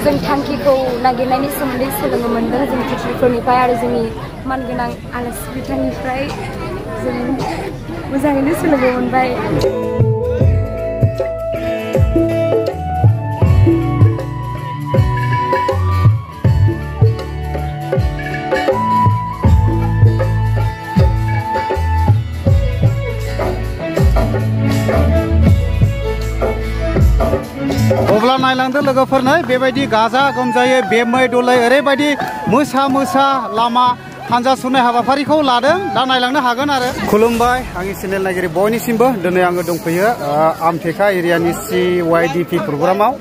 जों थांखिखौ नागिरनायनि सोमोन्दै सोलोंनो मोनदों जों टिचारफोरनिफ्राय आरो जोंनि मानगोनां आलासि बिथांनिफ्राय जों मोजाङैनो सोलोंनो मोनबाय। अब्ला नायलांदो लोगोफोरनो बेबायदि गाजा गोमजायै बेमै दलै ओरैबायदि मोसा लामा हानजा सुरनाय हाबाफारिखौ लादों। दा नायलांनो हागोन आरो। खुलुमबाय आंनि चेनेल नायगिरि बयनिसिमबो। दिनै आङो दंफैयो आमटेका एरियानि CYDP प्रग्रामाव।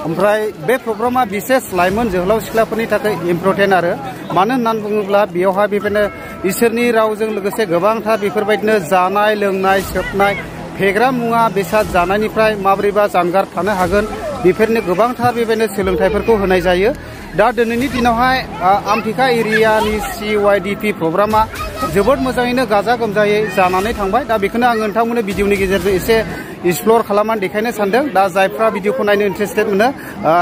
ओमफ्राय बे प्रग्रामा बिसेस लाइमोन जोहोलाव सिख्लाफोरनि थाखाय इम्परटेन्ट आरो मानो होननानै बुङोब्ला बेयावहाय बेबायदिनो इसोरनि रावजों लोगोसे गोबांथार बेफोरबायदिनो जानाय लोंनाय सोबनाय फेग्रा मुवा बेसाद जानायनिफ्राय माबोरैबा जानगार थानो हागोन बेफोरनो गोबांथार बेबायदिनो सोलोंथाइफोरखौ होनाय जायो। दा दिनैनि दिनावहाय आमटेका एरियानि CYDP प्रग्रामा जोबोद मोजाङैनो गाजा गोमजायै जानानै थांबाय। दा बेखौनो आं नोंथांमोननो भिडिअनि गेजेरजों एसे एक्सप्लर खालामनानै देखायनो सानदों। दा जायफ्रा भिडिअखौ नायनो इन्टारेस्टेड मोनो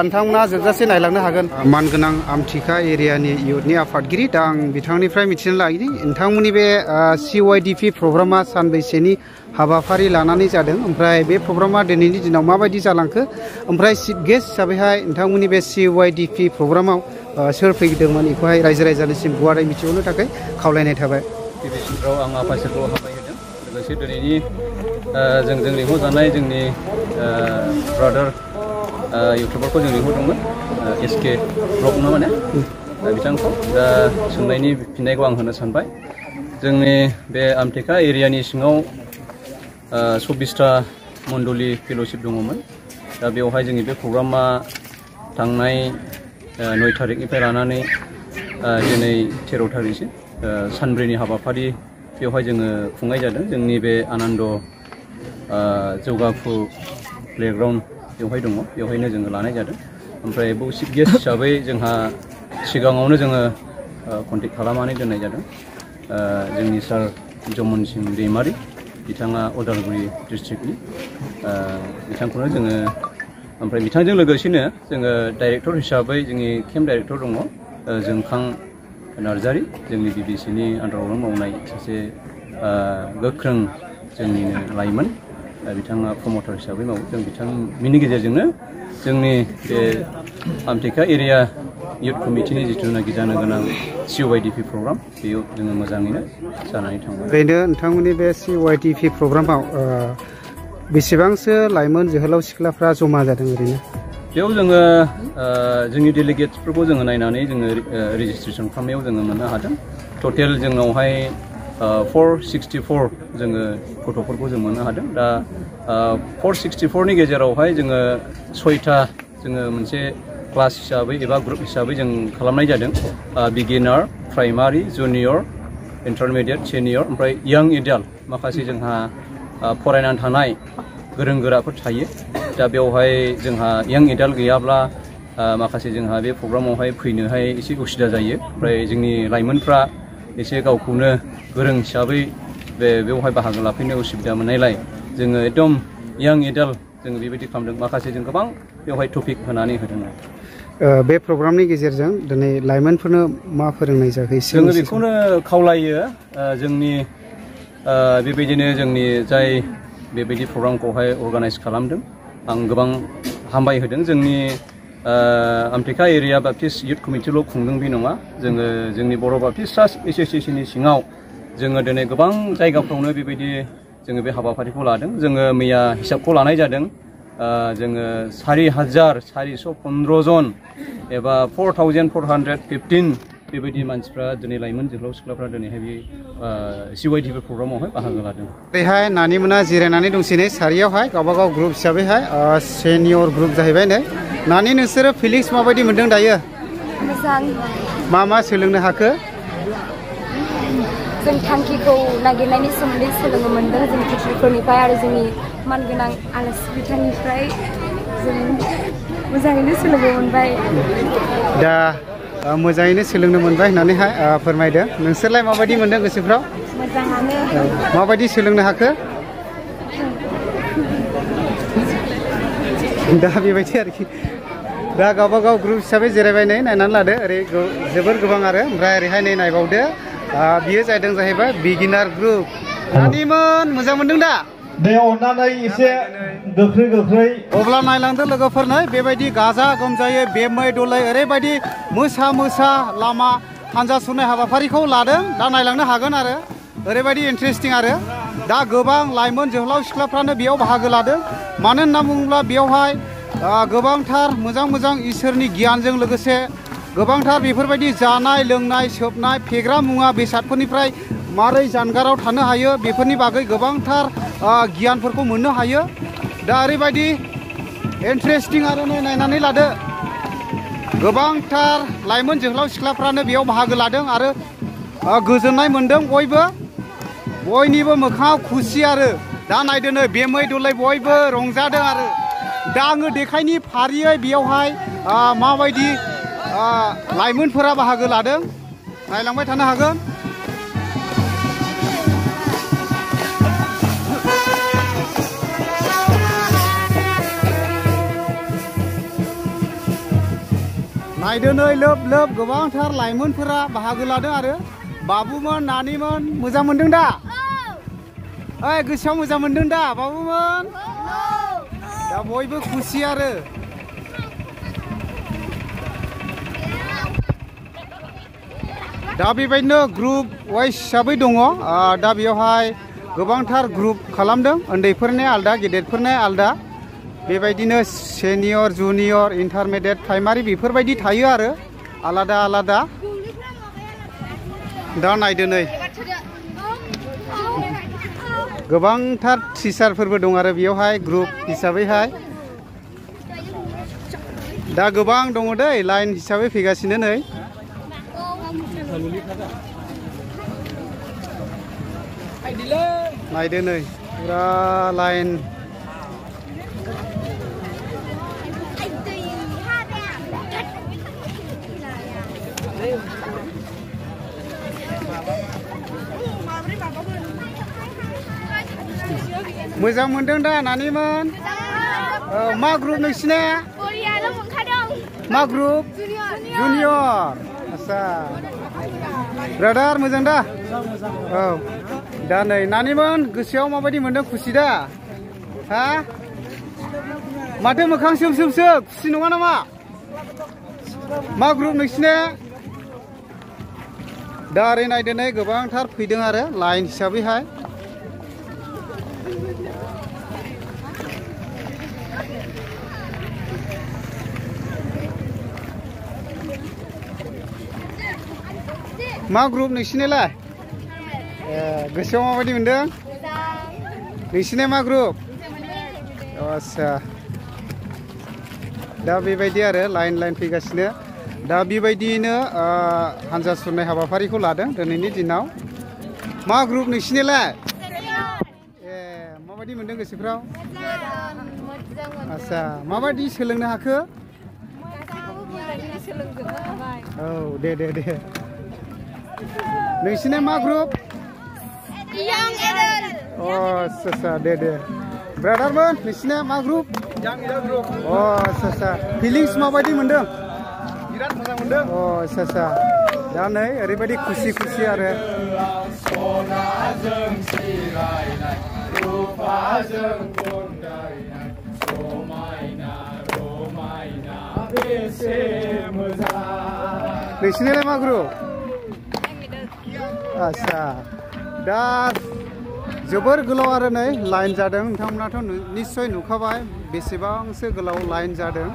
नोंथांमोना जोबजासे नायलांनो हागोन। मानगोनां आमटेका एरियानि इयुथनि आफादगिरि दा आं बिथांनिफ्राय मिथिनो लागिनि नोंथांमोननि बे CYDP प्रग्रामा सानबैसेनि हाबाफारि लानानै जादों ओमफ्राय बे प्रग्रामा दिनैनि दिनाव माबायदि जालांखो ओमफ्राय चिफ गेस्ट हिसाबैहाय नोंथांमोननि बे CYDP प्रग्रामाव सोर फैदोंमोन बेखौहाय रायजो राजानिसिम गुवारै मिथिहोनो थाखाय खावलायनाय थाबाय। गिबिसिनफ्राव आं आफा इसोरखौ हामबाय होदों। लोगोसे दिनैनि जों लिंहरजानाय जोंनि ब्रादार इउटुबारखौ जों लिंहरदोंमोन SK ब्लग ना माने बिथांखौ दा सोंनायनि फिननायखौ आं होनो सानबाय। जोंनि बे आमटेका एरियानि सिङाव 24टा मण्डलि फेल'शिप दङमोन। दा बेवहाय जोंनि बे प्रग्रामा थांनाय 9 थारिखनिफ्राय लानानै दिनै 13 थारिखसिम सानब्रैनि हाबाफारि बेवहाय जोङो खुंनाय जादों। जोंनि बे आनन्द जौगाफु प्लेग्राउन्ड बेवहाय दङ, बेवहायनो जोङो लानाय जादों। ओमफ्राय बेयाव चिफ गेस्ट हिसाबै जोंहा सिगाङावनो जोङो कन्टेक्ट खालामनानै दोननाय जादों जोंनि सार जमन सिं दैमारि बिथाङा उदालगुरि डिस्ट्रिक्टनि बिथांखौनो जोङो ओमफ्राय बिथांजों लोगोसेनो जोङो डाइरेक्टर हिसाबै जोंनि केम्प डाइरेक्टर दङ जोंखां नार्जारि जोंनि BBCनि आन्दारावनो मावनाय सासे गोख्रों जोंनिनो लाइमोन बिथाङा प्रमटार हिसाबै मावो। जों बिथांनि गेजेरजोंनो जोंनि बे आमटेका एरिया इयुथ कमिटिनि जिथुनाखि जानो गोनां CYDP प्रग्राम बेयाव जोङो मोजाङैनो जानानै थांबाय। ओरैनो नोंथांमोननि बे CYDP प्रग्रामाव बेसेबांसो लाइमोन जोहोलाव सिख्लाफ्रा जमा जादों ओरैनो? बेयाव जोङो जोंनि डेलिगेट्सफोरखौ जोङो नायनानै जोङो रेजिस्ट्रेसन खालामनायाव जोङो मोननो हादों। टटेल जोंनावहाय 464 जोङो गथ'फोरखौ जों मोननो हादों। दा 464नि गेजेरावहाय जोङो 6टा जोङो मोनसे क्लास हिसाबै एबा ग्रुप हिसाबै जों खालामनाय जादों। Beginner, primary, junior, intermediate, senior ओमफ्राय यां एडाल्ट माखासे जोंहा फरायनानै थानाय गोरों गोराफोर थायो। दा बेवहाय जोंहा यां एडाल्ट गैयाब्ला माखासे जोंहा बे प्रग्रामावहाय फैनोहाय एसे उसुबिदा जायो। ओमफ्राय जोंनि लाइमोनफ्रा एसे गावखौनो गोरों हिसाबै बेवहाय बाहागो लाफैनो उसुबिदा मोननायलाय जोङो एकदम यां एडाल्ट जोङो बेबायदि खालामदों। माखासे जों गोबां बेवहाय टपिक होनानै होदों। बे प्रग्रामनि गेजेरजों दिनै लाइमोनफोरनो मा फोरोंनाय जाखो? जोङो बेखौनो खावलायो जोंनि बेबायदिनो जोंनि जाय बेबायदि प्रग्रामखौहाय अर्गानाइज खालामदों आं गोबां हामबाय होदों। जोंनि आमटेका एरिया बाप्टिस्ट इयुथ कमिटिल' खुंदों बे नङा, जोङो जोंनि बर' बाप्टिस्ट ट्रास्ट एस'सियेसननि सिङाव जोङो दिनै गोबां जायगाफ्रावनो बेबायदि जोङो बे हाबाफारिखौ लादों। जोङो मैया हिसाबखौ लानाय जादों जोङो 4,415 जन एबा 4,415 बेबायदि मानसिफ्रा दिनै लाइमोन जोहोलाव सिख्लाफ्रा दिनैहाय बे CYDP प्रग्रामावहाय बाहागो लादों। ओरैहाय नानिमोना जिरायनानै दंसै नै सारियावहाय गावबागाव ग्रुप हिसाबैहाय सेनियर ग्रुप जाहैबाय नै। नानि नोंसोरो फिलिंस माबायदि मोनदों दायो? मोजां। मा सोलोंनो हाखो? जों थांखिखौ नागिरनायनि सोमोन्दै सोलोंनो मोनदों जों टिचारफोरनिफ्राय आरो जोंनि मानगोनां आलासि बिथांनिफ्राय जों मोजाङैनो सोलोंनो मोनबाय। दा मोजाङैनो सोलोंनो मोनबाय होननानैहाय फोरमायदों। नोंसोरलाय माबायदि मोनदों गोसोफ्राव? मोजाङानो। माबायदि सोलोंनो हाखो? दा बेबायदि आरोखि। दा गावबा गाव ग्रुप हिसाबै जिरायबाय नै नायनानै लादो ओरै जोबोर गोबां आरो ओमफ्राय ओरैहाय नै नायबावदो बियो जादों जाहैबाय बिगिनार ग्रुप नानिमोन मोजां मोनदों दा दे अननानै एसे गोख्रै गोख्रै अब्ला नायलांदो लोगोफोर नै बेबायदि गाजा गोमजायै बेमै दलै ओरैबायदि मोसा मोसा लामा हानजा सुरनाय हाबाफारिखौ लादों दा नायलांनो हागोन आरो ओरैबायदि इन्टारेस्टिं आरो दा गोबां लाइमोन जोहोलाव सिख्लाफ्रानो बेयाव बाहागो लादों मानो होनना बुङोब्ला बेयावहाय गोबांथार मोजां मोजां इसोरनि गियानजों लोगोसे गोबांथार बेफोरबायदि जानाय लोंनाय सोबनाय फेग्रा मुवा बेसादफोरनिफ्राय मारै जानगाराव थानो हायो बेफोरनि बागै गोबांथार गियानफोरखौ मोननो हायो दा ओरैबायदि इन्टारेस्टिं आरो नायनानै लादो गोबांथार लाइमोन जोहोलाव सिख्लाफ्रानो बेयाव बाहागो लादों आरो गोजोननाय मोनदों बयनिबो मोखाङाव खुसि आरो दा नायदो नै बेमै दलै बयबो रंजादों आरो दा आङो देखायनि फारियै बेयावहाय माबायदि लाइमोनफोरा बाहागो लादों नायलांबाय थानो हागोन नायदो नै लोब लोब गोबांथार लाइमोनफोरा बाहागो लादों आरो बाबुमोन नानिमोन मोजां मोनदों दा ओइ गोसोआव मोजां मोनदों दा बाबुमोन दा बयबो खुसि आरो दा बेबायदिनो ग्रुप वाइज हिसाबै दङ दा बेयावहाय गोबांथार ग्रुप खालामदों उन्दैफोरनि आलदा गेदेरफोरनि आलदा बेबायदिनो सेनियर जुनियर इन्टारमिडियेट प्राइमारि बेफोरबायदि थायो आरो आलादा आलादा दा नायदो नै गोबांथार टिचारफोरबो दं आरो बेयावहाय ग्रुप हिसाबैहाय दा गोबां दङ दै लाइन हिसाबै फैगासिनो नै नायदो नै पुरा लाइन मोजां मोनदों दा नानिमोन मा ग्रुप नोंसिना मा ग्रुप जुनियर आच्छा ब्रादार मोजां दा औ दा नै नानिमोन गोसोआव माबायदि मोनदों खुसि दा हा माथो मोखां सोम सोमसो खुसि नङा नामा मा ग्रुप नोंसिना दा ओरै नायदो नै गोबांथार फैदों आरो लाइन हिसाबैहाय मा ग्रुप नोंसिनालाय गोसोआव माबायदि मोनदों नोंसिना मा ग्रुप आच्छा दा बेबायदि आरो लाइन लाइन फैगासिनो दा बेबायदियैनो हानजा सुरनाय हाबाफारिखौ लादों दिनैनि दिनाव मा ग्रुप नोंसिनालाय माबायदि मोनदों गोसोफ्राव आच्छा माबायदि सोलोंनो हाखो औ दे दे दे नोंसिना मा ग्रुप आच्छा दे दे ब्रादारमोन नोंसिना मा ग्रुप आच्छा फिलिंस माबायदि मोनदों बिराद मोजां मोनदों आच्छा दा नै ओरैबायदि खुसि खुसि आरो नोंसिनालाय मा ग्रुप आच्छा दा जोबोर गोलाव आरो नै लाइन जादों नोंथांमोनाथ' निस्सय नुखाबाय बेसेबांसो गोलाव लाइन जादों